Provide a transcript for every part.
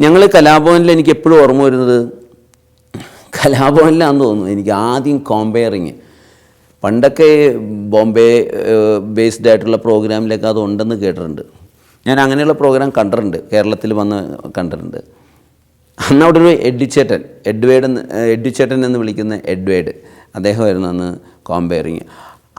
ഞങ്ങൾ കലാഭവനിൽ എനിക്ക് എപ്പോഴും ഓർമ്മ വരുന്നത് കലാഭവനിലാണെന്ന് തോന്നുന്നു എനിക്ക് ആദ്യം കോമ്പയറിങ്. പണ്ടൊക്കെ ബോംബെ ബേസ്ഡ് ആയിട്ടുള്ള പ്രോഗ്രാമിലൊക്കെ അത് ഉണ്ടെന്ന് കേട്ടിട്ടുണ്ട്. ഞാൻ അങ്ങനെയുള്ള പ്രോഗ്രാം കണ്ടിട്ടുണ്ട്, കേരളത്തിൽ വന്ന് കണ്ടിട്ടുണ്ട്. അന്ന് അവിടെ ഒരു എഡ്വിച്ചേട്ടൻ എന്ന് വിളിക്കുന്ന എഡ്വേഡ്, അദ്ദേഹമായിരുന്നു അന്ന് കോമ്പയറിങ്.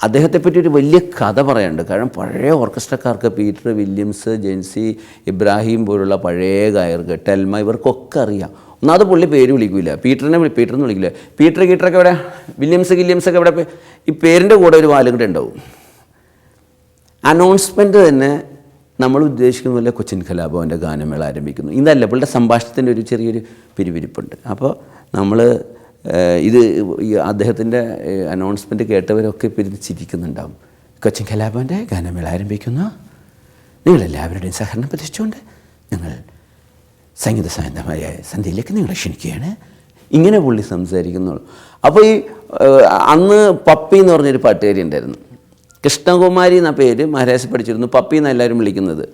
അദ്ദേഹത്തെപ്പറ്റി ഒരു വലിയ കഥ പറയാനുണ്ട്. കാരണം പഴയ ഓർക്കസ്ട്രക്കാർക്ക് പീറ്റർ വില്യംസ്, ജെൻസി ഇബ്രാഹിം പോലുള്ള പഴയ ഗായകർക്ക്, ടെൽമ, ഇവർക്കൊക്കെ അറിയാം. ഒന്നാമത് പുള്ളി പേര് വിളിക്കില്ല, പീറ്ററിനെ വിളിക്കില്ല. ഗീറ്ററൊക്കെ എവിടെ, വില്യംസൊക്കെ എവിടെ, ഈ പേരിൻ്റെ കൂടെ ഒരു വാലും കൂടെ ഉണ്ടാവും. അനൗൺസ്മെൻറ്റ് തന്നെ നമ്മൾ ഉദ്ദേശിക്കുന്ന പോലെ കൊച്ചിൻ കലാഭവൻ്റെ ഗാനമേള ആരംഭിക്കുന്നു. ഇതല്ല, പുള്ളിയുടെ സംഭാഷണത്തിൻ്റെ ഒരു ചെറിയൊരു പിരിവിരിപ്പുണ്ട്. അപ്പോൾ നമ്മൾ ഇത് അദ്ദേഹത്തിൻ്റെ അനൗൺസ്മെൻറ്റ് കേട്ടവരൊക്കെ പിരിഞ്ഞ് ചിരിക്കുന്നുണ്ടാവും. കൊച്ചിൻ കലാഭവൻ്റെ ഗാനമേള ആരംഭിക്കുന്നു, നിങ്ങളെല്ലാവരുടെയും സഹകരണം പ്രതീക്ഷിച്ചുകൊണ്ട് ഞങ്ങൾ സംഗീത സായന്തമായ സന്ധ്യയിലേക്ക് നിങ്ങളെ ക്ഷണിക്കുകയാണ്. ഇങ്ങനെ പുള്ളി സംസാരിക്കുന്നുള്ളൂ. അപ്പോൾ ഈ അന്ന് പപ്പി എന്ന് പറഞ്ഞൊരു പാട്ടുകാരി ഉണ്ടായിരുന്നു, കൃഷ്ണകുമാരി എന്ന പേര് മഹാരാഷ്ട്ര പഠിച്ചിരുന്നു, പപ്പി എന്ന് എല്ലാവരും വിളിക്കുന്നത്.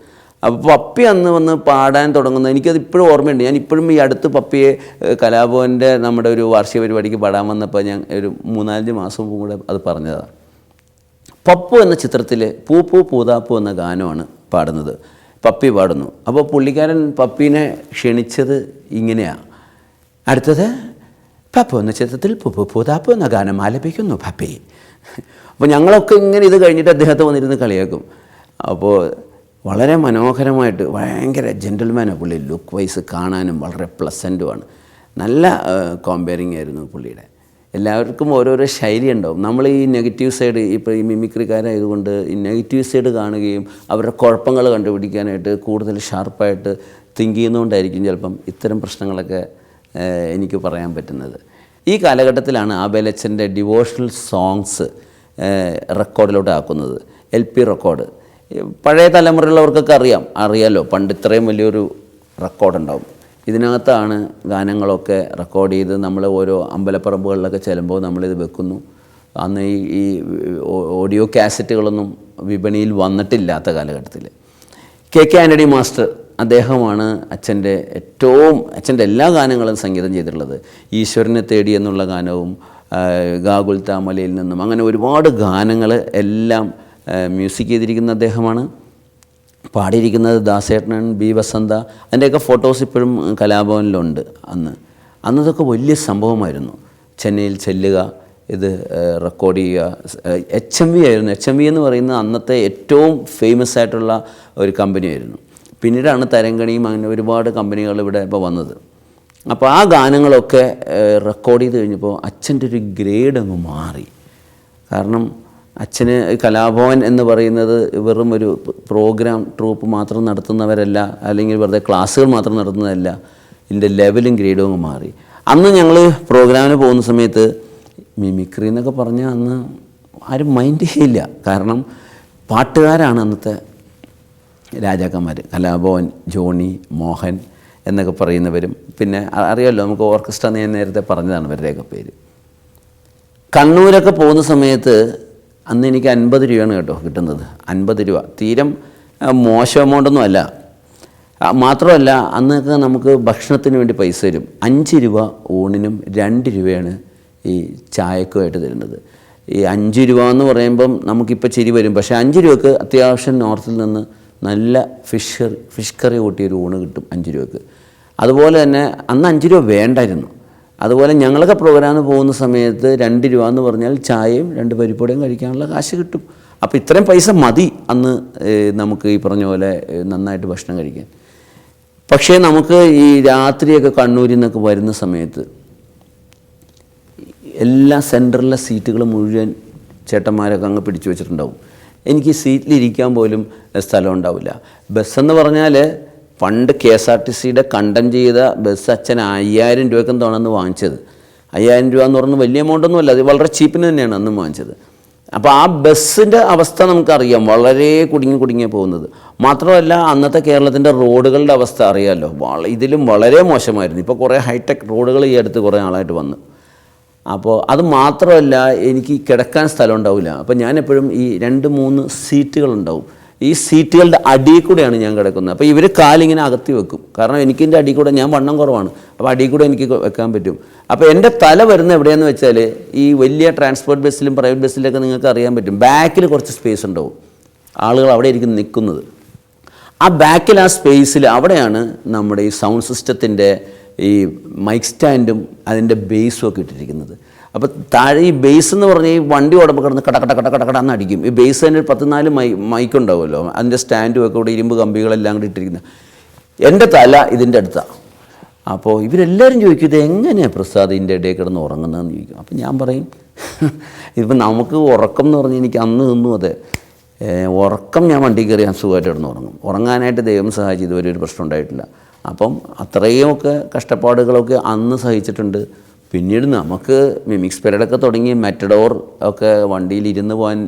അപ്പോൾ പപ്പി അന്ന് വന്ന് പാടാൻ തുടങ്ങുന്നത് എനിക്കത് ഇപ്പോഴും ഓർമ്മയുണ്ട്. ഞാൻ ഇപ്പോഴും ഈ അടുത്ത് പപ്പിയെ കലാഭവൻ്റെ നമ്മുടെ ഒരു വാർഷിക പരിപാടിക്ക് പാടാൻ വന്നപ്പോൾ ഞാൻ ഒരു 3-4 മാസം മുമ്പ് കൂടെ അത് പറഞ്ഞതാണ്. പപ്പു എന്ന ചിത്രത്തിൽ പൂ പൂതാപ്പൂ എന്ന ഗാനമാണ് പാടുന്നത്, പപ്പി പാടുന്നു. അപ്പോൾ പുള്ളിക്കാരൻ പപ്പീനെ ക്ഷണിച്ചത് ഇങ്ങനെയാണ്. അടുത്തത് പപ്പു എന്ന ചിത്രത്തിൽ പൂ പൂതാപ്പൂ എന്ന ഗാനം ആലപിക്കുന്നു പപ്പി. അപ്പോൾ ഞങ്ങളൊക്കെ ഇങ്ങനെ ഇത് കഴിഞ്ഞിട്ട് അദ്ദേഹത്തെ വന്നിരുന്ന് കളിയാക്കും. അപ്പോൾ വളരെ മനോഹരമായിട്ട്, ഭയങ്കര ജെൻറ്റിൽമാനാണ് പുള്ളി, ലുക്ക് വൈസ് കാണാനും വളരെ പ്ലസൻറ്റുമാണ്. നല്ല കോമ്പയറിങ് ആയിരുന്നു പുള്ളിയുടെ. എല്ലാവർക്കും ഓരോരോ ശൈലി ഉണ്ടാവും. നമ്മൾ ഈ നെഗറ്റീവ് സൈഡ്, ഇപ്പോൾ ഈ മിമിക്രിക്കാരായതുകൊണ്ട് ഈ നെഗറ്റീവ് സൈഡ് കാണുകയും അവരുടെ കുഴപ്പങ്ങൾ കണ്ടുപിടിക്കാനായിട്ട് കൂടുതൽ ഷാർപ്പായിട്ട് തിങ്ക് ചെയ്യുന്നതുകൊണ്ടായിരിക്കും ചിലപ്പം ഇത്തരം പ്രശ്നങ്ങളൊക്കെ എനിക്ക് പറയാൻ പറ്റുന്നത്. ഈ കാലഘട്ടത്തിലാണ് ആബേലച്ചൻ്റെ ഡിവോഷണൽ സോങ്സ് റെക്കോർഡിലോട്ട് ആക്കുന്നത്, LP റെക്കോർഡ്. പഴയ തലമുറയിലുള്ളവർക്കൊക്കെ അറിയാമല്ലോ, പണ്ട് ഇത്രയും വലിയൊരു റെക്കോർഡുണ്ടാവും. ഇതിനകത്താണ് ഗാനങ്ങളൊക്കെ റെക്കോർഡ് ചെയ്ത് നമ്മൾ ഓരോ അമ്പലപ്പറമ്പുകളിലൊക്കെ ചെല്ലുമ്പോൾ നമ്മളിത് വെക്കുന്നു. അന്ന് ഈ ഓഡിയോ കാസറ്റുകളൊന്നും വിപണിയിൽ വന്നിട്ടില്ലാത്ത കാലഘട്ടത്തിൽ KK ആൻ്റണി മാസ്റ്റർ, അദ്ദേഹമാണ് അച്ഛൻ്റെ എല്ലാ ഗാനങ്ങളും സംഗീതം ചെയ്തിട്ടുള്ളത്. ഈശ്വരനെ തേടി എന്നുള്ള ഗാനവും ഗാഗുൽ താമലയിൽ നിന്നും അങ്ങനെ ഒരുപാട് ഗാനങ്ങൾ എല്ലാം മ്യൂസിക് ചെയ്തിരിക്കുന്ന അദ്ദേഹമാണ്. പാടിയിരിക്കുന്നത് ദാസേട്ടനാണ്, B വസന്ത. അതിൻ്റെയൊക്കെ ഫോട്ടോസ് ഇപ്പോഴും കലാഭവനിലുണ്ട്. അന്നതൊക്കെ വലിയ സംഭവമായിരുന്നു. ചെന്നൈയിൽ ചെല്ലുക, ഇത് റെക്കോർഡ് ചെയ്യുക. HMV ആയിരുന്നു. HMV എന്ന് പറയുന്നത് അന്നത്തെ ഏറ്റവും ഫേമസ് ആയിട്ടുള്ള ഒരു കമ്പനിയായിരുന്നു. പിന്നീടാണ് തരംഗണിയും അങ്ങനെ ഒരുപാട് കമ്പനികൾ ഇവിടെ ഇപ്പോൾ വന്നത്. അപ്പോൾ ആ ഗാനങ്ങളൊക്കെ റെക്കോർഡ് ചെയ്ത് കഴിഞ്ഞപ്പോൾ അച്ഛൻ്റെ ഒരു ഗ്രേഡ് അങ്ങ് മാറി. കാരണം അച്ഛന് കലാഭവൻ എന്ന് പറയുന്നത് വെറും ഒരു പ്രോഗ്രാം ട്രൂപ്പ് മാത്രം നടത്തുന്നവരല്ല, അല്ലെങ്കിൽ വെറുതെ ക്ലാസ്സുകൾ മാത്രം നടത്തുന്നതല്ല, ഇതിൻ്റെ ലെവലും ഗ്രേഡും അങ്ങ് മാറി. അന്ന് ഞങ്ങൾ പ്രോഗ്രാമിന് പോകുന്ന സമയത്ത് മിമിക്രി എന്നൊക്കെ പറഞ്ഞാൽ അന്ന് ആരും മൈൻഡ് ചെയ്യില്ല. കാരണം പാട്ടുകാരാണ് അന്നത്തെ രാജാക്കന്മാർ. കലാഭവൻ, ജോണി, മോഹൻ എന്നൊക്കെ പറയുന്നവരും, പിന്നെ അറിയാമല്ലോ നമുക്ക് ഓർക്കസ്ട്ര, ഞാൻ നേരത്തെ പറഞ്ഞതാണ് ഇവരുടെയൊക്കെ പേര്. കണ്ണൂരൊക്കെ പോകുന്ന സമയത്ത് അന്ന് എനിക്ക് 50 രൂപയാണ് കേട്ടോ കിട്ടുന്നത്. 50 രൂപ തീരം മോശം എമൗണ്ടൊന്നും അല്ല. മാത്രമല്ല അന്നൊക്കെ നമുക്ക് ഭക്ഷണത്തിന് വേണ്ടി പൈസ തരും. 5 രൂപ ഊണിനും 2 രൂപയാണ് ഈ ചായക്കുമായിട്ട് തരുന്നത്. ഈ 5 രൂപ എന്ന് പറയുമ്പം നമുക്കിപ്പോൾ ചിരി വരും, പക്ഷേ 5 രൂപക്ക് അത്യാവശ്യം നോർത്തിൽ നിന്ന് നല്ല ഫിഷ് കറി കൂട്ടിയൊരു ഊണ് കിട്ടും 5 രൂപക്ക്. അതുപോലെ തന്നെ അന്ന് 5 രൂപ വേണ്ടായിരുന്നു. അതുപോലെ ഞങ്ങളൊക്കെ പ്രോഗ്രാമിന് പോകുന്ന സമയത്ത് 2 രൂപ എന്ന് പറഞ്ഞാൽ ചായയും 2 പരിപ്പുവടയും കഴിക്കാനുള്ള കാശ് കിട്ടും. അപ്പോൾ ഇത്രയും പൈസ മതി അന്ന് നമുക്ക് ഈ പറഞ്ഞ പോലെ നന്നായിട്ട് ഭക്ഷണം കഴിക്കാൻ. പക്ഷേ നമുക്ക് ഈ രാത്രിയൊക്കെ കണ്ണൂരിൽ നിന്നൊക്കെ വരുന്ന സമയത്ത് എല്ലാ സെൻറ്ററിലെ സീറ്റുകൾ മുഴുവൻ ചേട്ടന്മാരൊക്കെ അങ്ങ് പിടിച്ചു വെച്ചിട്ടുണ്ടാവും. എനിക്ക് സീറ്റിലിരിക്കാൻ പോലും സ്ഥലം ഉണ്ടാവില്ല. ബസ്സെന്ന് പറഞ്ഞാൽ പണ്ട് KSRTCയുടെ കണ്ടം ചെയ്ത ബസ് അച്ഛൻ 5000 രൂപയ്ക്കും തോന്നുന്നു വാങ്ങിച്ചത്. 5000 രൂപ എന്ന് പറഞ്ഞാൽ വലിയ എമൗണ്ടൊന്നും അല്ല, അത് വളരെ ചീപ്പിന് തന്നെയാണ് അന്ന് വാങ്ങിച്ചത്. അപ്പോൾ ആ ബസ്സിൻ്റെ അവസ്ഥ നമുക്കറിയാം, വളരെ കുടുങ്ങിയ പോകുന്നത്. മാത്രമല്ല അന്നത്തെ കേരളത്തിൻ്റെ റോഡുകളുടെ അവസ്ഥ അറിയാമല്ലോ, ഇതിലും വളരെ മോശമായിരുന്നു. ഇപ്പോൾ കുറേ ഹൈടെക് റോഡുകൾ ഈ അടുത്ത് കുറേ ആളായിട്ട് വന്നു. അപ്പോൾ അത് മാത്രമല്ല എനിക്ക് കിടക്കാൻ സ്ഥലം ഉണ്ടാവില്ല. അപ്പോൾ ഞാനെപ്പോഴും ഈ 2-3 സീറ്റുകളുണ്ടാവും. ഈ സീറ്റുകളുടെ അടിയിൽ കൂടെയാണ് ഞാൻ കിടക്കുന്നത്. അപ്പോൾ ഇവർ കാലിങ്ങനെ അകത്തി വെക്കും. കാരണം എനിക്കിൻ്റെ അടിയിൽ കൂടെ, ഞാൻ വണ്ണം കുറവാണ്, അപ്പോൾ അടിയിൽ കൂടെ എനിക്ക് വെക്കാൻ പറ്റും. അപ്പോൾ എൻ്റെ തല വരുന്ന എവിടെയാണെന്ന് വെച്ചാൽ ഈ വലിയ ട്രാൻസ്പോർട്ട് ബസ്സിലും പ്രൈവറ്റ് ബസ്സിലൊക്കെ നിങ്ങൾക്ക് അറിയാൻ പറ്റും, ബാക്കിൽ കുറച്ച് സ്പേസ് ഉണ്ടാവും, ആളുകൾ അവിടെ ആയിരിക്കും നിൽക്കുന്നത്. ആ ബാക്കിൽ ആ സ്പേസിൽ അവിടെയാണ് നമ്മുടെ ഈ സൗണ്ട് സിസ്റ്റത്തിൻ്റെ ഈ മൈക്ക് സ്റ്റാൻഡും അതിൻ്റെ ബേസും ഒക്കെ ഇട്ടിരിക്കുന്നത്. അപ്പോൾ താഴെ ഈ ബേസ് എന്ന് പറഞ്ഞാൽ ഈ വണ്ടി ഓടുമ്പോൾ കിടന്ന് കടന്ന് അടിക്കും. ഈ ബേസ് തന്നെ ഒരു 14 മൈക്ക് ഉണ്ടാവുമല്ലോ, അതിൻ്റെ സ്റ്റാൻഡും ഒക്കെ ഇവിടെ ഇരുമ്പ് കമ്പികളെല്ലാം കൂടി ഇട്ടിരിക്കുന്നത്. എൻ്റെ തല ഇതിൻ്റെ അടുത്താണ്. അപ്പോൾ ഇവരെല്ലാവരും ചോദിക്കും, ഇത് എങ്ങനെയാണ് പ്രസാദ് ഇതിൻ്റെ ഇടയിൽ കിടന്ന് ഉറങ്ങുന്നതെന്ന് ചോദിക്കും. അപ്പോൾ ഞാൻ പറയും, ഇതിപ്പോൾ നമുക്ക് ഉറക്കം എന്ന് പറഞ്ഞാൽ എനിക്ക് അന്ന് നിന്നു അതെ ഉറക്കം, ഞാൻ വണ്ടി കയറി ഞാൻ സുഖമായിട്ട് കിടന്ന് ഉറങ്ങും. ഉറങ്ങാനായിട്ട് ദൈവം സഹായിച്ച് ഇതുവരെ ഒരു പ്രശ്നം ഉണ്ടായിട്ടില്ല. അപ്പം അത്രയുമൊക്കെ കഷ്ടപ്പാടുകളൊക്കെ അന്ന് സഹിച്ചിട്ടുണ്ട്. പിന്നീട് നമുക്ക് മിമിക്സ് പീരീഡൊക്കെ തുടങ്ങി മെറ്റഡോർ ഒക്കെ വണ്ടിയിൽ ഇരുന്ന് പോകാൻ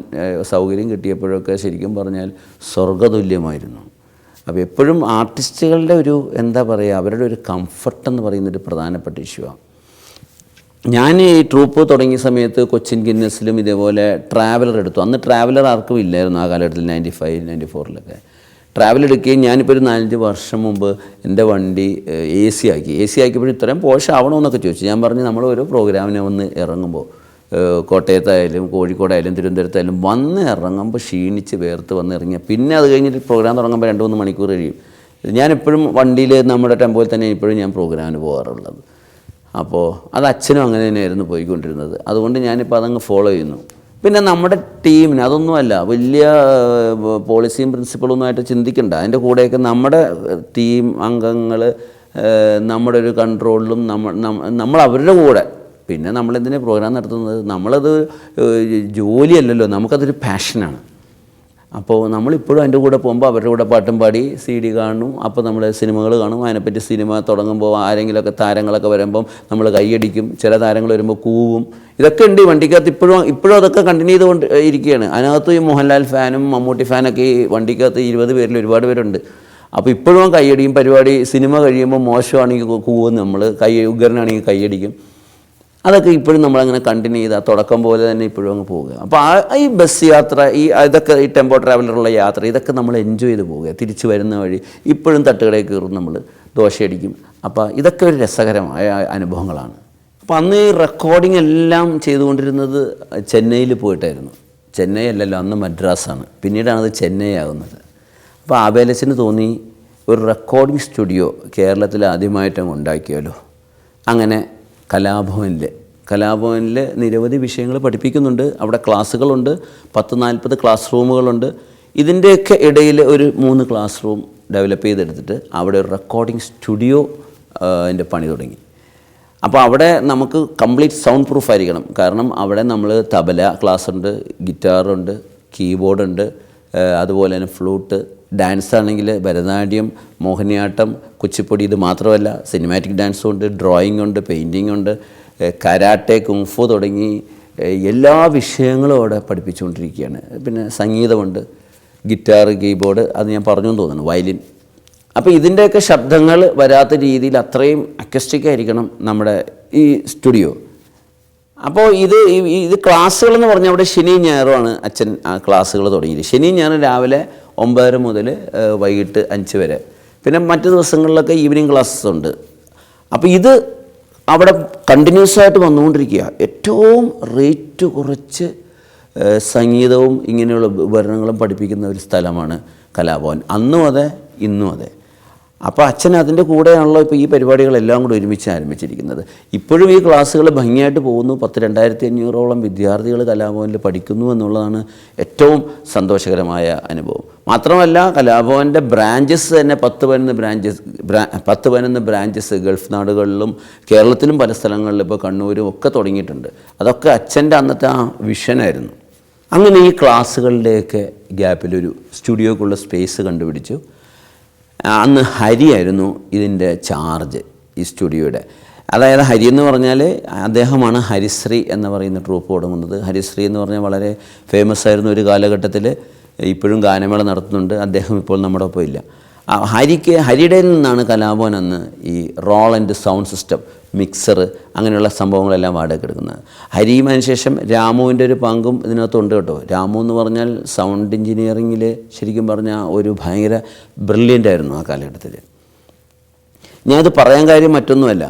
സൗകര്യം കിട്ടിയപ്പോഴൊക്കെ ശരിക്കും പറഞ്ഞാൽ സ്വർഗ്ഗതുല്യമായിരുന്നു. അപ്പോൾ എപ്പോഴും ആർട്ടിസ്റ്റുകളുടെ ഒരു എന്താ പറയുക, അവരുടെ ഒരു കംഫർട്ട് എന്ന് പറയുന്നൊരു പ്രധാനപ്പെട്ട ഇഷ്യൂവാണ്. ഞാൻ ഈ ട്രൂപ്പ് തുടങ്ങിയ സമയത്ത് കൊച്ചിൻ ഗിന്നസിലും ഇതേപോലെ ട്രാവലർ എടുത്തു. അന്ന് ട്രാവലർ ആർക്കും ഇല്ലായിരുന്നു ആ കാലഘട്ടത്തിൽ, 95, 94 ട്രാവൽ എടുക്കുകയും ഞാനിപ്പോൾ ഒരു 4-5 വർഷം മുമ്പ് എൻ്റെ വണ്ടി AC ആക്കിയപ്പോഴും ഇത്രയും പോഷ് ആവണമെന്നൊക്കെ ചോദിച്ചു. ഞാൻ പറഞ്ഞു, നമ്മൾ ഓരോ പ്രോഗ്രാമിനെ വന്ന് ഇറങ്ങുമ്പോൾ കോട്ടയത്തായാലും കോഴിക്കോടായാലും തിരുവനന്തപുരത്തായാലും വന്ന് ഇറങ്ങുമ്പോൾ ക്ഷീണിച്ച് വേർത്ത് വന്ന് ഇറങ്ങിയാൽ പിന്നെ അത് കഴിഞ്ഞിട്ട് പ്രോഗ്രാം തുടങ്ങുമ്പോൾ 2-3 മണിക്കൂർ കഴിയും. ഞാനെപ്പോഴും വണ്ടിയിൽ നമ്മുടെ ടെമ്പോയിൽ തന്നെ ഇപ്പോഴും ഞാൻ പ്രോഗ്രാമിന് പോകാറുള്ളത്. അപ്പോൾ അത് അച്ഛനും അങ്ങനെ തന്നെയായിരുന്നു പോയിക്കൊണ്ടിരുന്നത്. അതുകൊണ്ട് ഞാനിപ്പോൾ അതങ്ങ് ഫോളോ ചെയ്യുന്നു. പിന്നെ നമ്മുടെ ടീമിന് അതൊന്നുമല്ല, വലിയ പോളിസിയും പ്രിൻസിപ്പളൊന്നുമായിട്ട് ചിന്തിക്കണ്ട. അതിൻ്റെ കൂടെയൊക്കെ നമ്മുടെ ടീം അംഗങ്ങൾ നമ്മുടെ ഒരു കൺട്രോളിലും നമ്മൾ അവരുടെ കൂടെ. പിന്നെ നമ്മളെന്തിനാണ് പ്രോഗ്രാം നടത്തുന്നത്? നമ്മളത് ജോലിയല്ലല്ലോ, നമുക്കതൊരു പാഷനാണ്. അപ്പോൾ നമ്മളിപ്പോഴും അതിൻ്റെ കൂടെ പോകുമ്പോൾ അവരുടെ കൂടെ പാട്ടും പാടി CD കാണും. അപ്പോൾ നമ്മൾ സിനിമകൾ കാണും. അതിനെപ്പറ്റി സിനിമ തുടങ്ങുമ്പോൾ ആരെങ്കിലുമൊക്കെ താരങ്ങളൊക്കെ വരുമ്പം നമ്മൾ കൈയടിക്കും. ചില താരങ്ങൾ വരുമ്പോൾ കൂവും. ഇതൊക്കെ ഉണ്ട് ഈ വണ്ടിക്കകത്ത്. ഇപ്പോഴും അതൊക്കെ കണ്ടിന്യൂ ചെയ്തുകൊണ്ട് ഇരിക്കുകയാണ്. അതിനകത്ത് ഈ മോഹൻലാൽ ഫാനും മമ്മൂട്ടി ഫാനൊക്കെ ഈ വണ്ടിക്കകത്ത് 20 പേരിൽ ഒരുപാട് പേരുണ്ട്. അപ്പോൾ ഇപ്പോഴും കൈയടിയും. പരിപാടി സിനിമ കഴിയുമ്പോൾ മോശമാണെങ്കിൽ കൂവും, നമ്മൾ ഉഗ്രനാണെങ്കിൽ കൈയടിക്കും. അതൊക്കെ ഇപ്പോഴും നമ്മളങ്ങനെ കണ്ടിന്യൂ ചെയ്ത് തുടക്കം പോലെ തന്നെ ഇപ്പോഴും അങ്ങ് പോവുക. അപ്പോൾ ഈ ബസ് യാത്ര, ഇതൊക്കെ ഈ ടെമ്പോ ട്രാവലറുള്ള യാത്ര, ഇതൊക്കെ നമ്മൾ എൻജോയ് ചെയ്ത് പോവുക. തിരിച്ചു വരുന്ന വഴി ഇപ്പോഴും തട്ടുകടയിൽ കയറും, നമ്മൾ ദോശയടിക്കും. അപ്പോൾ ഇതൊക്കെ ഒരു രസകരമായ അനുഭവങ്ങളാണ്. അപ്പോൾ അന്ന് ഈ റെക്കോർഡിംഗ് എല്ലാം ചെയ്തുകൊണ്ടിരുന്നത് ചെന്നൈയിൽ പോയിട്ടായിരുന്നു. ചെന്നൈ അല്ലല്ലോ, അന്ന് മദ്രാസാണ്. പിന്നീടാണത് ചെന്നൈ ആകുന്നത്. അപ്പോൾ ആബേലച്ചന് തോന്നി ഒരു റെക്കോർഡിംഗ് സ്റ്റുഡിയോ കേരളത്തിൽ ആദ്യമായിട്ടങ്ങ് ഉണ്ടാക്കിയാലോ. അങ്ങനെ കലാഭവനിൽ നിരവധി വിഷയങ്ങൾ പഠിപ്പിക്കുന്നുണ്ട്. അവിടെ ക്ലാസ്സുകളുണ്ട്, 10-40 ക്ലാസ് റൂമുകളുണ്ട്. ഇതിൻ്റെയൊക്കെ ഇടയിൽ ഒരു 3 ക്ലാസ് റൂം ഡെവലപ്പ് ചെയ്തെടുത്തിട്ട് അവിടെ ഒരു റെക്കോർഡിംഗ് സ്റ്റുഡിയോ അതിൻ്റെ പണി തുടങ്ങി. അപ്പോൾ അവിടെ നമുക്ക് കംപ്ലീറ്റ് സൗണ്ട് പ്രൂഫ് ആയിരിക്കണം. കാരണം അവിടെ നമ്മൾ തബല ക്ലാസ് ഉണ്ട്, ഗിറ്റാറുണ്ട്, കീബോർഡുണ്ട്, അതുപോലെ തന്നെ ഫ്ലൂട്ട്, ഡാൻസ് ആണെങ്കിൽ ഭരതനാട്യം, മോഹിനിയാട്ടം, കുച്ചിപ്പൊടി. ഇത് മാത്രമല്ല സിനിമാറ്റിക് ഡാൻസും ഉണ്ട്, ഡ്രോയിങ് ഉണ്ട്, പെയിൻറ്റിങ് ഉണ്ട്, കരാട്ടെ, കുങ്ഫു തുടങ്ങി എല്ലാ വിഷയങ്ങളും അവിടെ പഠിപ്പിച്ചുകൊണ്ടിരിക്കുകയാണ്. പിന്നെ സംഗീതമുണ്ട്, ഗിറ്റാർ, കീബോർഡ്, അത് ഞാൻ പറഞ്ഞു തോന്നുന്നു, വയലിൻ. അപ്പോൾ ഇതിൻ്റെയൊക്കെ ശബ്ദങ്ങൾ വരാത്ത രീതിയിൽ അത്രയും അക്വസ്റ്റിക് ആയിരിക്കണം നമ്മുടെ ഈ സ്റ്റുഡിയോ. അപ്പോൾ ഇത് ക്ലാസ്സുകളെന്ന് പറഞ്ഞാൽ അവിടെ ശനിയും ഞായറുമാണ് അച്ഛൻ ക്ലാസ്സുകൾ തുടങ്ങിയത്. ശനിയും ഞായറും രാവിലെ 9 മുതൽ വൈകിട്ട് 5 വരെ. പിന്നെ മറ്റു ദിവസങ്ങളിലൊക്കെ ഈവനിങ് ക്ലാസ്സസ് ഉണ്ട്. അപ്പോൾ ഇത് അവിടെ കണ്ടിന്യൂസ് ആയിട്ട് വന്നുകൊണ്ടിരിക്കുക. ഏറ്റവും റേറ്റ് കുറച്ച് സംഗീതവും ഇങ്ങനെയുള്ള ഉപകരണങ്ങളും പഠിപ്പിക്കുന്ന ഒരു സ്ഥലമാണ് കലാഭവൻ. അന്നും അതെ, ഇന്നും അതെ. അപ്പോൾ അച്ഛൻ അതിൻ്റെ കൂടെയാണല്ലോ ഇപ്പോൾ ഈ പരിപാടികളെല്ലാം കൂടെ ഒരുമിച്ച് ആരംഭിച്ചിരിക്കുന്നത്. ഇപ്പോഴും ഈ ക്ലാസ്സുകൾ ഭംഗിയായിട്ട് പോകുന്നു. 2500-ഓളം വിദ്യാർത്ഥികൾ കലാഭവനിൽ പഠിക്കുന്നു എന്നുള്ളതാണ് ഏറ്റവും സന്തോഷകരമായ അനുഭവം. മാത്രമല്ല കലാഭവൻ്റെ ബ്രാഞ്ചസ് തന്നെ 10-11 ബ്രാഞ്ചസ് ഗൾഫ് നാടുകളിലും കേരളത്തിലും പല സ്ഥലങ്ങളിലും ഇപ്പോൾ കണ്ണൂരും ഒക്കെ തുടങ്ങിയിട്ടുണ്ട്. അതൊക്കെ അച്ഛൻ്റെ അന്നത്തെ ആ വിഷനായിരുന്നു. അങ്ങനെ ഈ ക്ലാസ്സുകളുടെയൊക്കെ ഗ്യാപ്പിലൊരു സ്റ്റുഡിയോക്കുള്ള സ്പേസ് കണ്ടുപിടിച്ചു. അന്ന് ഹരിയായിരുന്നു ഇതിൻ്റെ ചാർജ് ഈ സ്റ്റുഡിയോയുടെ. അതായത് ഹരി എന്ന് പറഞ്ഞാൽ അദ്ദേഹമാണ് ഹരിശ്രീ എന്ന് പറയുന്ന ട്രൂപ്പ് തുടങ്ങുന്നത്. ഹരിശ്രീ എന്ന് പറഞ്ഞാൽ വളരെ ഫേമസ് ആയിരുന്നു ഒരു കാലഘട്ടത്തിൽ. ഇപ്പോഴും ഗാനമേള നടത്തുന്നുണ്ട്. അദ്ദേഹം ഇപ്പോൾ നമ്മുടെ ഒപ്പം ഇല്ല. ഹരിയുടെ നിന്നാണ് കലാഭവൻ അന്ന് ഈ റോൾ ആൻഡ് സൗണ്ട് സിസ്റ്റം, മിക്സർ, അങ്ങനെയുള്ള സംഭവങ്ങളെല്ലാം വാടക എടുക്കുന്നത്. ഹരിയും അതിനുശേഷം രാമുവിൻ്റെ ഒരു പങ്കും ഇതിനകത്തുണ്ട് കേട്ടോ. രാമു എന്ന് പറഞ്ഞാൽ സൗണ്ട് എഞ്ചിനീയറിങ്ങിൽ ശരിക്കും പറഞ്ഞാൽ ഒരു ഭയങ്കര ബ്രില്യൻ്റ് ആയിരുന്നു ആ കാലഘട്ടത്തിൽ. ഞാനത് പറയാൻ കാര്യം മറ്റൊന്നുമല്ല,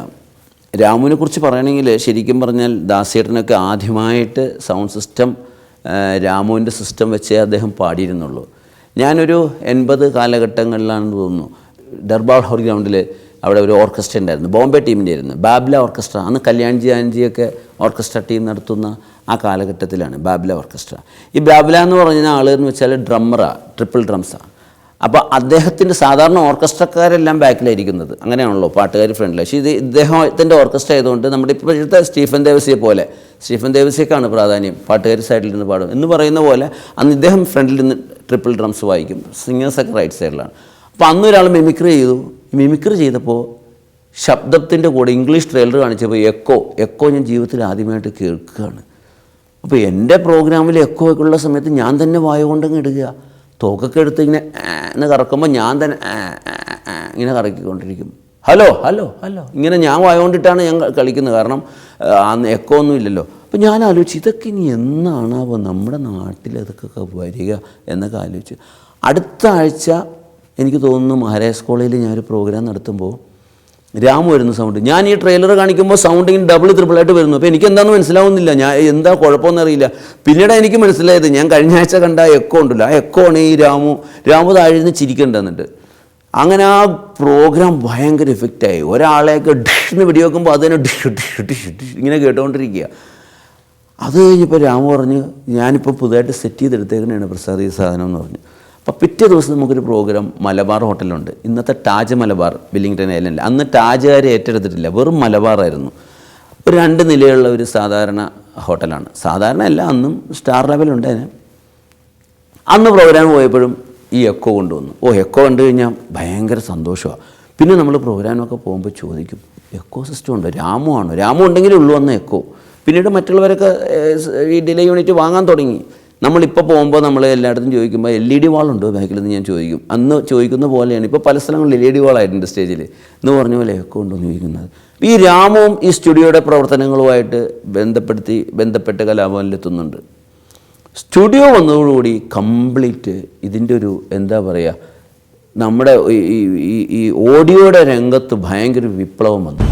രാമുവിനെ കുറിച്ച് പറയണമെങ്കിൽ ശരിക്കും പറഞ്ഞാൽ ദാസേട്ടനൊക്കെ ആദ്യമായിട്ട് സൗണ്ട് സിസ്റ്റം രാമുവിൻ്റെ സിസ്റ്റം വെച്ചേ അദ്ദേഹം പാടിയിരുന്നുള്ളൂ. ഞാനൊരു 80 കാലഘട്ടങ്ങളിലാണെന്ന് തോന്നുന്നു, ദർബാർ ഹോൾ ഗ്രൗണ്ടിൽ അവിടെ ഒരു ഓർക്കസ്ട്ര ഉണ്ടായിരുന്നു, ബോംബെ ടീമിൻ്റെ ആയിരുന്നു, ബാബ്ല ഓർക്കസ്ട്ര. അന്ന് കല്യാൺജി ആൻജിയൊക്കെ ഓർക്കസ്ട്ര ടീം നടത്തുന്ന ആ കാലഘട്ടത്തിലാണ് ബാബ്ല ഓർക്കസ്ട്ര. ഈ ബാബ്ല എന്ന് പറഞ്ഞ ആൾ എന്ന് വെച്ചാൽ ഡ്രമ്മറാണ്, ട്രിപ്പിൾ ഡ്രംസാണ്. അപ്പോൾ അദ്ദേഹത്തിൻ്റെ സാധാരണ ഓർക്കസ്ട്രക്കാരെല്ലാം ബാക്കിലായിരിക്കുന്നത്, അങ്ങനെയാണല്ലോ പാട്ടുകാർ ഫ്രണ്ടിൽ. പക്ഷേ ഇദ്ദേഹത്തിൻ്റെ ഓർക്കസ്ട്ര ആയതുകൊണ്ട് നമ്മുടെ ഇപ്പോഴത്തെ സ്റ്റീഫൻ ദേവസിയെ പോലെ, സ്റ്റീഫൻ ദേവസിയൊക്കെയാണ് പ്രാധാന്യം, പാട്ടുകാർ സൈഡിൽ നിന്ന് പാടും എന്ന് പറയുന്ന പോലെ അന്ന് ഇദ്ദേഹം ഫ്രണ്ടിൽ നിന്ന് ട്രിപ്പിൾ ഡ്രംസ് വായിക്കും, സിംഗേഴ്സൊക്കെ റൈറ്റ് സൈഡിലാണ്. അപ്പോൾ അന്നൊരാൾ മിമിക്രി ചെയ്തു. മിമിക്രി ചെയ്തപ്പോൾ ശബ്ദത്തിൻ്റെ കൂടെ ഇംഗ്ലീഷ് ട്രെയിലർ കാണിച്ചപ്പോൾ എക്കോ ഞാൻ ജീവിതത്തിൽ ആദ്യമായിട്ട് കേൾക്കുകയാണ്. അപ്പോൾ എൻ്റെ പ്രോഗ്രാമിൽ എക്കോ ഒക്കെ ഉള്ള സമയത്ത് ഞാൻ തന്നെ വായ കൊണ്ടങ്ങ് ഇടുക, തോക്കൊക്കെ എടുത്ത് ഇങ്ങനെ എന്ന് കറക്കുമ്പോൾ ഞാൻ തന്നെ ഇങ്ങനെ കറക്കിക്കൊണ്ടിരിക്കും. ഹലോ ഹലോ ഹലോ ഇങ്ങനെ ഞാൻ വായ കൊണ്ടിട്ടാണ് ഞാൻ കളിക്കുന്നത്, കാരണം അന്ന് എക്കോ ഒന്നും ഇല്ലല്ലോ. അപ്പോൾ ഞാൻ ആലോചിച്ചു, ഇതൊക്കെ ഇനി എന്നാണാവോ നമ്മുടെ നാട്ടിൽ അതൊക്കെ വരിക എന്നൊക്കെ ആലോചിച്ചു. അടുത്ത ആഴ്ച എനിക്ക് തോന്നുന്നു മഹാരാജാസ് കോളേജിൽ ഞാനൊരു പ്രോഗ്രാം നടത്തുമ്പോൾ രാമു വരുന്ന സൗണ്ട്, ഞാൻ ഈ ട്രെയിലർ കാണിക്കുമ്പോൾ സൗണ്ട് ഇങ്ങനെ ഡബിൾ ട്രിപ്പിളായിട്ട് വരുന്നു. അപ്പോൾ എനിക്ക് എന്താണെന്ന് മനസ്സിലാവുന്നില്ല, ഞാൻ എന്താ കുഴപ്പമെന്ന് അറിയില്ല. പിന്നീട് എനിക്ക് മനസ്സിലായത്, ഞാൻ കഴിഞ്ഞ ആഴ്ച കണ്ട ആ എക്കോ ഉണ്ടല്ലോ, ആ എക്കോ ആണ് ഈ രാമു താഴ്ന്ന് ചിരിക്കണ്ടെന്നിട്ട്. അങ്ങനെ ആ പ്രോഗ്രാം ഭയങ്കര എഫക്റ്റായി. ഒരാളെയൊക്കെ ഡിഷെന്ന് വെടിവെക്കുമ്പോൾ അതിനെ ഡിഷ് ഇങ്ങനെ കേട്ടുകൊണ്ടിരിക്കുക. അത് കഴിഞ്ഞപ്പോൾ രാമു പറഞ്ഞ്, ഞാനിപ്പോൾ പുതുതായിട്ട് സെറ്റ് ചെയ്തെടുത്തേക്കണേണ് പ്രസാദ് ഈ സാധനം എന്ന് പറഞ്ഞു. അപ്പോൾ പിറ്റേ ദിവസം നമുക്കൊരു പ്രോഗ്രാം മലബാർ ഹോട്ടലുണ്ട്, ഇന്നത്തെ താജ് മലബാർ വില്ലിംഗ്ടൺ ഐലൻഡിൽ. അന്ന് താജുകാരെ ഏറ്റെടുത്തിട്ടില്ല, വെറും മലബാറായിരുന്നു. ഒരു 2 നിലയുള്ള ഒരു സാധാരണ ഹോട്ടലാണ്, സാധാരണ അല്ല, അന്നും സ്റ്റാർ ലെവലുണ്ടേനെ. അന്ന് പ്രോഗ്രാം പോയപ്പോഴും ഈ എക്കോ കൊണ്ടുവന്നു. എക്കോ കണ്ടു കഴിഞ്ഞാൽ ഭയങ്കര സന്തോഷമാണ്. പിന്നെ നമ്മൾ പ്രോഗ്രാമൊക്കെ പോകുമ്പോൾ ചോദിക്കും, എക്കോ സിസ്റ്റം ഉണ്ടോ? രാമു ഉണ്ടെങ്കിലേ ഉള്ളൂ അന്ന് എക്കോ. പിന്നീട് മറ്റുള്ളവരൊക്കെ ഈ ഡിലേ യൂണിറ്റ് വാങ്ങാൻ തുടങ്ങി. നമ്മളിപ്പോൾ പോകുമ്പോൾ നമ്മൾ എല്ലായിടത്തും ചോദിക്കുമ്പോൾ LED വാളുണ്ടോ ബാക്കിലെന്ന് ഞാൻ ചോദിക്കും. അന്ന് ചോദിക്കുന്ന പോലെയാണ് ഇപ്പോൾ പല സ്ഥലങ്ങളിൽ LED വാളായിട്ടുണ്ട് സ്റ്റേജിൽ എന്ന് പറഞ്ഞ പോലെ എക്കോ ഉണ്ടോ എന്ന് ചോദിക്കുന്നത്. ഈ രാമുവും ഈ സ്റ്റുഡിയോയുടെ പ്രവർത്തനങ്ങളുമായിട്ട് ബന്ധപ്പെട്ട് കലാഭവനിലെത്തുന്നുണ്ട്. സ്റ്റുഡിയോ വന്നതോടുകൂടി കംപ്ലീറ്റ് ഇതിൻ്റെ ഒരു എന്താ പറയുക, നമ്മുടെ ഈ ഓഡിയോയുടെ രംഗത്ത് ഭയങ്കര വിപ്ലവം വന്നു.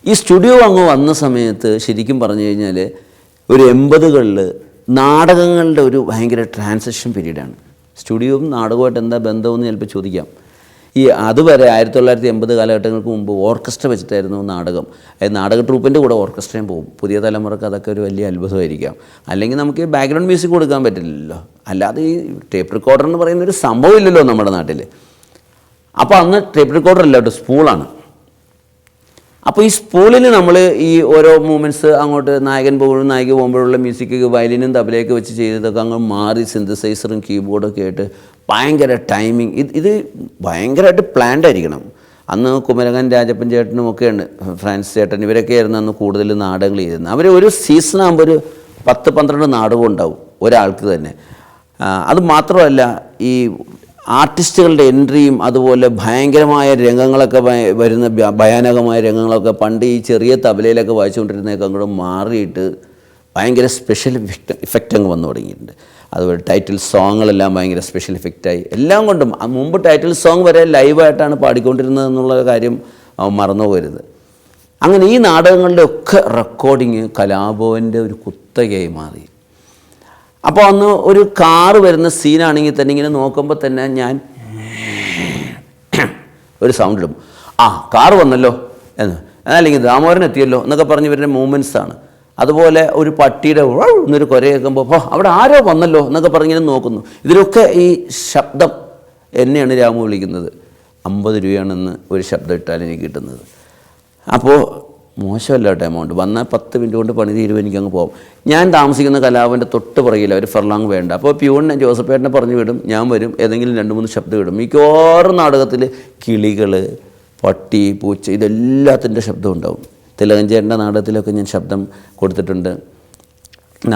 ഈ സ്റ്റുഡിയോ അങ്ങ് വന്ന സമയത്ത് ശരിക്കും പറഞ്ഞു കഴിഞ്ഞാൽ ഒരു 80കളിൽ നാടകങ്ങളുടെ ഒരു ഭയങ്കര ട്രാൻസിഷൻ പീരീഡാണ്. സ്റ്റുഡിയോയും നാടകമായിട്ട് എന്താ ബന്ധമെന്ന് ചിലപ്പോൾ ചോദിക്കാം. ഈ അതുവരെ 1980 കാലഘട്ടങ്ങൾക്ക് മുമ്പ് ഓർക്കസ്ട്ര വെച്ചിട്ടായിരുന്നു നാടകം. നാടക ട്രൂപ്പിൻ്റെ കൂടെ ഓർക്കസ്ട്രയും പോകും. പുതിയ തലമുറക്ക് അതൊക്കെ ഒരു വലിയ അത്ഭുതമായിരിക്കാം. അല്ലെങ്കിൽ നമുക്ക് ബാക്ക്ഗ്രൗണ്ട് മ്യൂസിക് കൊടുക്കാൻ പറ്റില്ലല്ലോ. അല്ലാതെ ഈ ടേപ്പ് റെക്കോർഡർ എന്ന് പറയുന്നൊരു സംഭവം ഇല്ലല്ലോ നമ്മുടെ നാട്ടിൽ. അപ്പോൾ അന്ന് ടേപ്പ് റെക്കോർഡർ അല്ല കേട്ടോ, സ്പൂളാണ്. അപ്പോൾ ഈ സ്പൂളിൽ നമ്മൾ ഈ ഓരോ മൂമെൻറ്റ്സ് അങ്ങോട്ട് നായകൻ പോകുമ്പോഴുള്ള മ്യൂസിക് വയലിനും തബലയൊക്കെ വെച്ച് ചെയ്തതൊക്കെ അങ്ങ് മാറി സിന്തസൈസറും കീബോർഡൊക്കെ ആയിട്ട് ഭയങ്കര ടൈമിങ്. ഇത് ഭയങ്കരമായിട്ട് പ്ലാൻഡ് ആയിരിക്കണം. അന്ന് കുമരകൻ രാജപ്പൻ ചേട്ടനും ഒക്കെയാണ്, ഫ്രാൻസ് ചേട്ടൻ, ഇവരൊക്കെ ആയിരുന്നു അന്ന് കൂടുതൽ നാടകങ്ങൾ ചെയ്തിരുന്നത്. അവർ ഒരു സീസണാകുമ്പോൾ ഒരു 10-12 നാടകം ഉണ്ടാവും ഒരാൾക്ക് തന്നെ. അത് മാത്രമല്ല ഈ ആർട്ടിസ്റ്റുകളുടെ എൻട്രിയും അതുപോലെ ഭയങ്കരമായ രംഗങ്ങളൊക്കെ വരുന്ന ഭയാനകമായ രംഗങ്ങളൊക്കെ പണ്ട് ഈ ചെറിയ തബലയിലൊക്കെ വായിച്ചുകൊണ്ടിരുന്നതൊക്കെ അങ്ങോട്ട് മാറിയിട്ട് ഭയങ്കര സ്പെഷ്യൽ ഇഫക്റ്റ് അങ്ങ് വന്നു തുടങ്ങിയിട്ടുണ്ട്. അതുപോലെ ടൈറ്റിൽ സോങ്ങുകളെല്ലാം ഭയങ്കര സ്പെഷ്യൽ ഇഫക്റ്റായി. എല്ലാം കൊണ്ടും മുമ്പ് ടൈറ്റിൽ സോങ് വരെ ലൈവായിട്ടാണ് പാടിക്കൊണ്ടിരുന്നത് എന്നുള്ള കാര്യം മറന്നു പോകരുത്. അങ്ങനെ ഈ നാടകങ്ങളുടെ ഒക്കെ റെക്കോർഡിങ് കലാഭവൻ്റെ ഒരു കുത്തകയായി മാറി. അപ്പോൾ അന്ന് ഒരു കാറ് വരുന്ന സീനാണെങ്കിൽ തന്നെ ഇങ്ങനെ നോക്കുമ്പോൾ തന്നെ ഞാൻ ഒരു സൗണ്ട് ഇടും, കാറ് വന്നല്ലോ എന്ന്, അല്ലെങ്കിൽ ദാമോദരൻ എത്തിയല്ലോ എന്നൊക്കെ പറഞ്ഞ് വരുന്ന മൂമെൻറ്റ്സാണ്. അതുപോലെ ഒരു പട്ടിയുടെ എന്നൊരു കുര കേൾക്കുമ്പോൾ അവിടെ ആരോ വന്നല്ലോ എന്നൊക്കെ പറഞ്ഞിങ്ങനെ നോക്കുന്നു. ഇതിലൊക്കെ ഈ ശബ്ദം എന്നെയാണ് രാമു വിളിക്കുന്നത്. 50 രൂപയാണെന്ന് ഒരു ശബ്ദം ഇട്ടാൽ എനിക്ക് കിട്ടുന്നത്. അപ്പോൾ മോശമല്ല കേട്ടോ എമൗണ്ട്. വന്നാൽ 10 മിനിറ്റ് കൊണ്ട് പണി തീരുമ്പോൾ എനിക്കങ്ങ് പോകും. ഞാൻ താമസിക്കുന്ന കലാഭവൻ്റെ തൊട്ട് പുറകില്ല, ഒരു ഫർലാങ് വേണ്ട. അപ്പോൾ പ്യൂണിനെ ജോസഫേട്ടനെ പറഞ്ഞു വിടും, ഞാൻ വരും, ഏതെങ്കിലും 2-3 ശബ്ദം ഇടും. മിക്കവാറും നാടകത്തിൽ കിളികൾ, പട്ടി, പൂച്ച ഇതെല്ലാത്തിൻ്റെ ശബ്ദം ഉണ്ടാവും. തിലകഞ്ചേട്ടൻ്റെ നാടകത്തിലൊക്കെ ഞാൻ ശബ്ദം കൊടുത്തിട്ടുണ്ട്.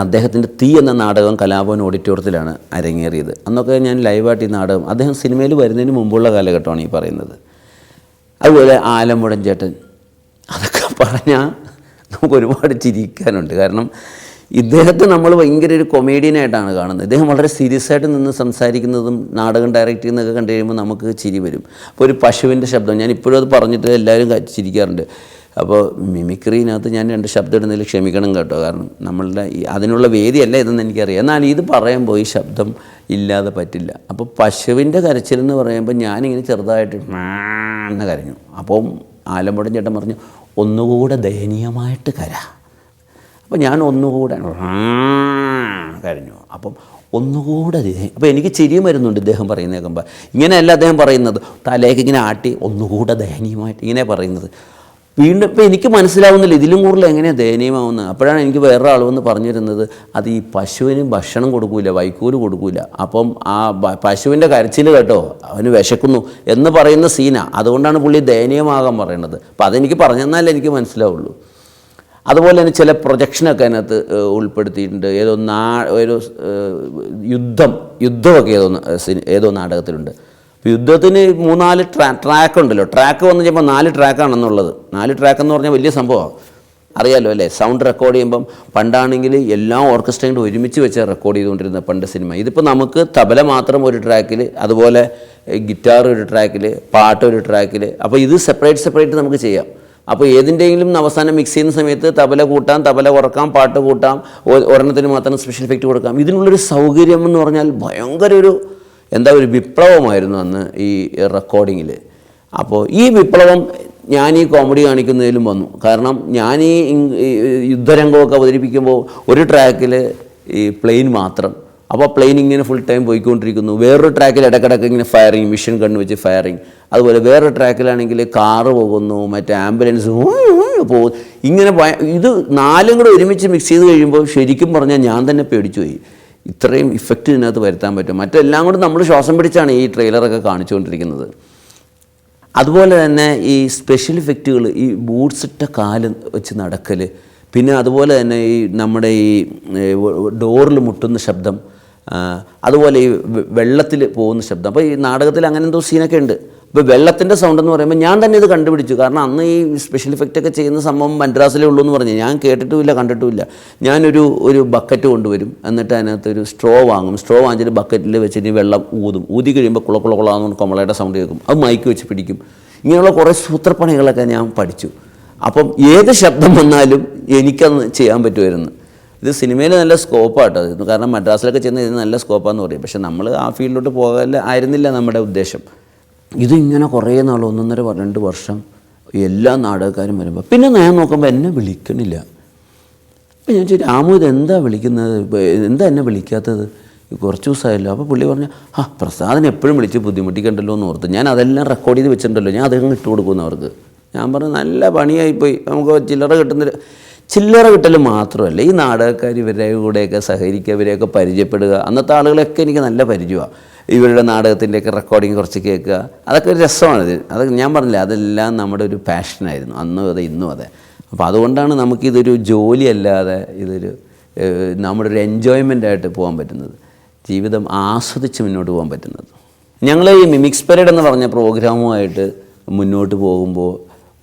അദ്ദേഹത്തിൻ്റെ തീ എന്ന നാടകം കലാഭവൻ ഓഡിറ്റോറിയത്തിലാണ് അരങ്ങേറിയത്. അന്നൊക്കെ ഞാൻ ലൈവായിട്ട് ഈ നാടകം, അദ്ദേഹം സിനിമയിൽ വരുന്നതിന് മുമ്പുള്ള കാലഘട്ടമാണ് ഈ പറയുന്നത്. അതുപോലെ ആലമ്പുഴൻ ചേട്ടൻ, അതൊക്കെ പറഞ്ഞാൽ നമുക്ക് ഒരുപാട് ചിരിക്കാനുണ്ട്. കാരണം ഇദ്ദേഹത്തെ നമ്മൾ ഭയങ്കര ഒരു കൊമേഡിയനായിട്ടാണ് കാണുന്നത്. ഇദ്ദേഹം വളരെ സീരിയസ് ആയിട്ട് നിന്ന് സംസാരിക്കുന്നതും നാടകം ഡയറക്റ്റ് ചെയ്യുന്നതൊക്കെ കണ്ടു കഴിയുമ്പോൾ നമുക്ക് ചിരി വരും. അപ്പോൾ ഒരു പശുവിൻ്റെ ശബ്ദം, ഞാൻ ഇപ്പോഴും അത് പറഞ്ഞിട്ട് എല്ലാവരും ചിരിക്കാറുണ്ട്. അപ്പോൾ മിമിക്രീനകത്ത് ഞാൻ 2 ശബ്ദം ഇടുന്നതിൽ ക്ഷമിക്കണം കേട്ടോ, കാരണം നമ്മളുടെ അതിനുള്ള വേദിയല്ല ഇതെന്ന് എനിക്കറിയാം. എന്നാൽ ഇത് പറയുമ്പോൾ ഈ ശബ്ദം ഇല്ലാതെ പറ്റില്ല. അപ്പോൾ പശുവിൻ്റെ കരച്ചിലെന്ന് പറയുമ്പോൾ ഞാനിങ്ങനെ ചെറുതായിട്ട് എന്ന് കരഞ്ഞു. അപ്പം ആലമ്പുഴൻ ചേട്ടൻ പറഞ്ഞു, ഒന്നുകൂടെ ദയനീയമായിട്ട് അപ്പോൾ ഞാൻ ഒന്നുകൂടെ കരഞ്ഞു. അപ്പം ഒന്നുകൂടെ അപ്പോൾ എനിക്ക് ചിരിയും വരുന്നുണ്ട് ഇദ്ദേഹം പറയുന്നത് കേൾക്കുമ്പോൾ. ഇങ്ങനെയല്ല അദ്ദേഹം പറയുന്നത്, തലേക്ക് ഇങ്ങനെ ആട്ടി ഒന്നുകൂടെ ദയനീയമായിട്ട് ഇങ്ങനെ പറയുന്നത്. വീണ്ടും ഇപ്പോൾ എനിക്ക് മനസ്സിലാവുന്നില്ല ഇതിലും കൂടുതൽ എങ്ങനെയാണ് ദയനീയമാവുന്നത്. അപ്പോഴാണ് എനിക്ക് വേറൊരാൾ വന്ന് പറഞ്ഞിരുന്നത്, അത് ഈ പശുവിന് ഭക്ഷണം കൊടുക്കില്ല, വൈക്കോല് കൊടുക്കില്ല. അപ്പം ആ പശുവിൻ്റെ കരച്ചിൽ കേട്ടോ അവന് വിശക്കുന്നു എന്ന് പറയുന്ന സീനാണ്. അതുകൊണ്ടാണ് പുള്ളി ദയനീയമാകാൻ പറയുന്നത്. അപ്പോൾ അതെനിക്ക് പറഞ്ഞു തന്നാലേ എനിക്ക് മനസ്സിലാവുള്ളൂ. അതുപോലെ തന്നെ ചില പ്രൊജക്ഷനൊക്കെ അതിനകത്ത് ഉൾപ്പെടുത്തിയിട്ടുണ്ട്. ഏതോ യുദ്ധമൊക്കെ ഏതോ നാടകത്തിലുണ്ട്. ഇപ്പോൾ യുദ്ധത്തിന് 3-4 ട്രാക്ക് ഉണ്ടല്ലോ. ട്രാക്ക് വന്നു കഴിയുമ്പോൾ 4 ട്രാക്കാണെന്നുള്ളത്. 4 ട്രാക്ക് എന്ന് പറഞ്ഞാൽ വലിയ സംഭവമാണ്, അറിയാലോ അല്ലേ. സൗണ്ട് റെക്കോർഡ് ചെയ്യുമ്പം പണ്ടാണെങ്കിൽ എല്ലാ ഓർക്കസ്ട്രയും കൂടെ ഒരുമിച്ച് വെച്ച് റെക്കോർഡ് ചെയ്തുകൊണ്ടിരുന്ന പണ്ട് സിനിമ. ഇതിപ്പോൾ നമുക്ക് തബല മാത്രം ഒരു ട്രാക്കിൽ, അതുപോലെ ഗിറ്റാർ ഒരു ട്രാക്കിൽ, പാട്ട് ഒരു ട്രാക്കിൽ. അപ്പോൾ ഇത് സെപ്പറേറ്റ് നമുക്ക് ചെയ്യാം. അപ്പോൾ ഏതിൻ്റെയെങ്കിലും അവസാനം മിക്സ് ചെയ്യുന്ന സമയത്ത് തബല കൂട്ടാം, തബല കുറക്കാം, പാട്ട് കൂട്ടാം, ഒരെണ്ണത്തിന് മാത്രം സ്പെഷ്യൽ എഫക്റ്റ് കൊടുക്കാം. ഇതിനുള്ളൊരു സൗകര്യം എന്ന് പറഞ്ഞാൽ ഭയങ്കര ഒരു വിപ്ലവമായിരുന്നു അന്ന് ഈ റെക്കോർഡിങ്ങിൽ. അപ്പോൾ ഈ വിപ്ലവം ഞാൻ ഈ കോമഡി കാണിക്കുന്നതിലും വന്നു. കാരണം ഞാൻ ഈ യുദ്ധരംഗമൊക്കെ അവതരിപ്പിക്കുമ്പോൾ ഒരു ട്രാക്കിൽ ഈ പ്ലെയിൻ മാത്രം, അപ്പോൾ പ്ലെയിൻ ഇങ്ങനെ ഫുൾ ടൈം പോയിക്കൊണ്ടിരിക്കുന്നു. വേറൊരു ട്രാക്കിൽ ഇടയ്ക്കിടയ്ക്ക് ഇങ്ങനെ ഫയറിങ്, മിഷൻ കണ്ണ് വെച്ച് ഫയറിങ്. അതുപോലെ വേറൊരു ട്രാക്കിലാണെങ്കിൽ കാറ് പോകുന്നു, മറ്റേ ആംബുലൻസ് പോകും. ഇങ്ങനെ ഇത് 4 കൂടെ ഒരുമിച്ച് മിക്സ് ചെയ്ത് കഴിയുമ്പോൾ ശരിക്കും പറഞ്ഞാൽ ഞാൻ തന്നെ പേടിച്ചു പോയി. ഇത്രയും ഇഫക്റ്റ് ഇതിനകത്ത് വരുത്താൻ പറ്റും. മറ്റെല്ലാം കൂടെ നമ്മൾ ശ്വാസം പിടിച്ചാണ് ഈ ട്രെയിലറൊക്കെ കാണിച്ചുകൊണ്ടിരിക്കുന്നത്. അതുപോലെ തന്നെ ഈ സ്പെഷ്യൽ ഇഫക്റ്റുകൾ, ഈ ബൂട്ട്സ് ഇട്ട കാല് വെച്ച് നടക്കൽ, പിന്നെ അതുപോലെ തന്നെ ഈ നമ്മുടെ ഈ ഡോറിൽ മുട്ടുന്ന ശബ്ദം, അതുപോലെ ഈ വെള്ളത്തിൽ പോകുന്ന ശബ്ദം. അപ്പോൾ ഈ നാടകത്തിൽ അങ്ങനെ എന്തോ സീനൊക്കെ ഉണ്ട്. ഇപ്പോൾ വെള്ളത്തിൻ്റെ സൗണ്ട് എന്ന് പറയുമ്പോൾ ഞാൻ തന്നെ ഇത് കണ്ടുപിടിച്ചു. കാരണം അന്ന് ഈ സ്പെഷ്യൽ ഇഫക്റ്റൊക്കെ ചെയ്യുന്ന സംഭവം മദ്രാസിലേ ഉള്ളൂ എന്ന് പറഞ്ഞ് ഞാൻ കേട്ടിട്ടുമില്ല, കണ്ടിട്ടുമില്ല. ഞാനൊരു ബക്കറ്റ് കൊണ്ടുവരും, എന്നിട്ട് അതിനകത്തൊരു സ്ട്രോ വാങ്ങും. സ്ട്രോ വാങ്ങിച്ചിട്ട് ബക്കറ്റിൽ വെച്ചിട്ട് വെള്ളം ഊതി കഴിയുമ്പോൾ കുളക്കുളക്കുളാന്ന് കൊമളയുടെ സൗണ്ട് കേൾക്കും. അത് മൈക്ക് വെച്ച് പിടിക്കും. ഇങ്ങനെയുള്ള കുറേ സൂത്രപ്പണികളൊക്കെ ഞാൻ പഠിച്ചു. അപ്പം ഏത് ശബ്ദം വന്നാലും എനിക്കന്ന് ചെയ്യാൻ പറ്റുമായിരുന്നു. ഇത് സിനിമയിൽ നല്ല സ്കോപ്പാട്ടോ. കാരണം മദ്രാസിലൊക്കെ ചെന്ന് ഇത് നല്ല സ്കോപ്പാന്ന് പറയും. പക്ഷെ നമ്മൾ ആ ഫീൽഡിലോട്ട് ആയിരുന്നില്ല നമ്മുടെ ഉദ്ദേശം. ഇതിങ്ങനെ കുറേ നാൾ 1.5-2 വർഷം എല്ലാ നാടകക്കാരും വരുമ്പോൾ പിന്നെ ഞാൻ നോക്കുമ്പോൾ എന്നെ വിളിക്കണില്ല. അപ്പോൾ ഞാൻ ചോദിച്ചു, രാമു ഇതെന്താ വിളിക്കുന്നത്, എന്താ എന്നെ വിളിക്കാത്തത്, കുറച്ച് ദിവസമായല്ലോ. അപ്പോൾ പുള്ളി പറഞ്ഞു, പ്രസാദിനെ എപ്പോഴും വിളിച്ച് ബുദ്ധിമുട്ടിക്കണ്ടല്ലോ എന്ന് ഓർത്ത്. ഞാൻ അതെല്ലാം റെക്കോർഡ് ചെയ്ത് വെച്ചിട്ടുണ്ടല്ലോ, ഞാൻ അതങ്ങ് ഇട്ട് കൊടുക്കുന്നു അവർക്ക്. ഞാൻ പറഞ്ഞു, നല്ല പണിയായിപ്പോയി, നമുക്ക് ചില്ലറ കിട്ടൽ മാത്രമല്ല, ഈ നാടകക്കാർ ഇവരുടെ കൂടെയൊക്കെ സഹകരിക്കുക, ഇവരെയൊക്കെ പരിചയപ്പെടുക. അന്നത്തെ ആളുകളൊക്കെ എനിക്ക് നല്ല പരിചയമാണ്. ഇവരുടെ നാടകത്തിൻ്റെയൊക്കെ റെക്കോർഡിങ് കുറച്ച് കേൾക്കുക, അതൊക്കെ ഒരു രസമാണിത്. അതൊക്കെ ഞാൻ പറഞ്ഞില്ല, അതെല്ലാം നമ്മുടെ ഒരു പാഷനായിരുന്നു, അന്നും അതെ ഇന്നും അതെ. അപ്പോൾ അതുകൊണ്ടാണ് നമുക്കിതൊരു ജോലിയല്ലാതെ നമ്മുടെ ഒരു എൻജോയ്മെൻ്റായിട്ട് പോകാൻ പറ്റുന്നത്, ജീവിതം ആസ്വദിച്ച് മുന്നോട്ട് പോകാൻ പറ്റുന്നത്. ഞങ്ങൾ ഈ മിമിക്സ് പരേഡ് എന്ന് പറഞ്ഞ പ്രോഗ്രാമുമായിട്ട് മുന്നോട്ട് പോകുമ്പോൾ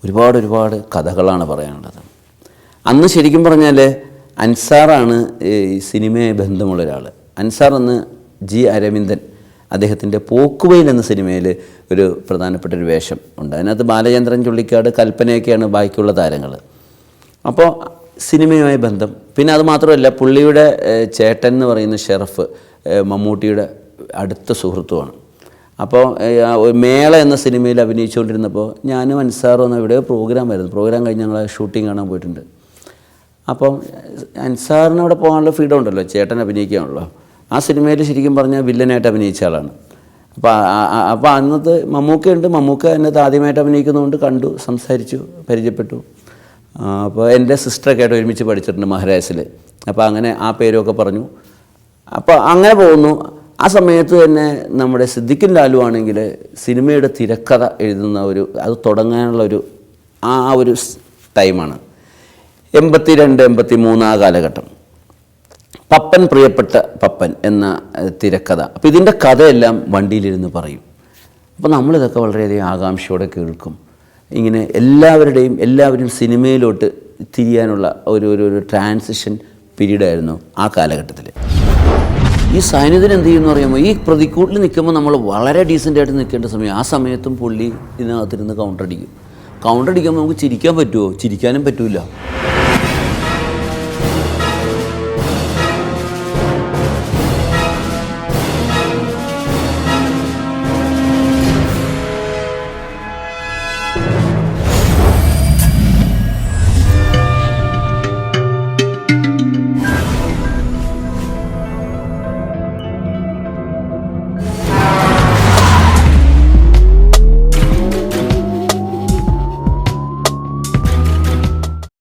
ഒരുപാട് കഥകളാണ് പറയാനുള്ളത്. അന്ന് ശരിക്കും പറഞ്ഞാൽ അൻസാറാണ് ഈ സിനിമയെ ബന്ധമുള്ള ഒരാൾ. അൻസാർ എന്ന് ജി അരവിന്ദൻ, അദ്ദേഹത്തിൻ്റെ പോക്കുവെയിൽ എന്ന സിനിമയിൽ ഒരു പ്രധാനപ്പെട്ടൊരു വേഷം ഉണ്ട്. അതിനകത്ത് ബാലചന്ദ്രൻ ചുള്ളിക്കാട്, കൽപ്പനയൊക്കെയാണ് ബാക്കിയുള്ള താരങ്ങൾ. അപ്പോൾ സിനിമയുമായി ബന്ധം. പിന്നെ അത് മാത്രമല്ല, പുള്ളിയുടെ ചേട്ടൻ എന്ന് പറയുന്ന ഷെറഫ് മമ്മൂട്ടിയുടെ അടുത്ത സുഹൃത്തുമാണ്. അപ്പോൾ മേള എന്ന സിനിമയിൽ അഭിനയിച്ചുകൊണ്ടിരുന്നപ്പോൾ ഞാനും അൻസാറും എന്ന എവിടെയോ പ്രോഗ്രാം കഴിഞ്ഞ് ഞങ്ങൾ ഷൂട്ടിംഗ് കാണാൻ പോയിട്ടുണ്ട്. അപ്പം അൻസാറിന് അവിടെ പോകാനുള്ള ഫ്രീഡം ഉണ്ടല്ലോ, ചേട്ടൻ അഭിനയിക്കുകയാണല്ലോ. ആ സിനിമയിൽ ശരിക്കും പറഞ്ഞാൽ വില്ലനായിട്ട് അഭിനയിച്ച ആളാണ്. അപ്പോൾ അന്നത്തെ മമ്മൂക്ക അതിനകത്ത് ആദ്യമായിട്ട് അഭിനയിക്കുന്നതുകൊണ്ട് കണ്ടു, സംസാരിച്ചു, പരിചയപ്പെട്ടു. അപ്പോൾ എൻ്റെ സിസ്റ്ററൊക്കെ ആയിട്ട് ഒരുമിച്ച് പഠിച്ചിട്ടുണ്ട് മഹാരാജസിൽ. അപ്പോൾ അങ്ങനെ ആ പേരൊക്കെ പറഞ്ഞു. അപ്പോൾ അങ്ങനെ പോകുന്നു. ആ സമയത്ത് തന്നെ നമ്മുടെ സിദ്ദിഖിൻ ലാലു ആണെങ്കിൽ സിനിമയുടെ തിരക്കഥ എഴുതുന്ന അത് തുടങ്ങാനുള്ള ഒരു ടൈമാണ്. 82, 83 ആ കാലഘട്ടം. പപ്പൻ, പ്രിയപ്പെട്ട പപ്പൻ എന്ന തിരക്കഥ. അപ്പോൾ ഇതിൻ്റെ കഥയെല്ലാം വണ്ടിയിലിരുന്ന് പറയും. അപ്പോൾ നമ്മളിതൊക്കെ വളരെയധികം ആകാംക്ഷയോടെ കേൾക്കും. ഇങ്ങനെ എല്ലാവരും സിനിമയിലോട്ട് തിരിയാനുള്ള ഒരു ട്രാൻസിഷൻ പീരീഡായിരുന്നു ആ കാലഘട്ടത്തിൽ. ഈ സൈന്യത്തിന് എന്ത് ചെയ്യുമെന്ന് പറയുമ്പോൾ, ഈ പ്രതിക്കൂട്ടിൽ നിൽക്കുമ്പോൾ നമ്മൾ വളരെ ഡീസൻ്റായിട്ട് നിൽക്കേണ്ട സമയം. ആ സമയത്തും പുള്ളി ഇതിനകത്തിരുന്ന് കൗണ്ടർ അടിക്കുമ്പോൾ നമുക്ക് ചിരിക്കാൻ പറ്റുമോ? ചിരിക്കാനും പറ്റില്ല.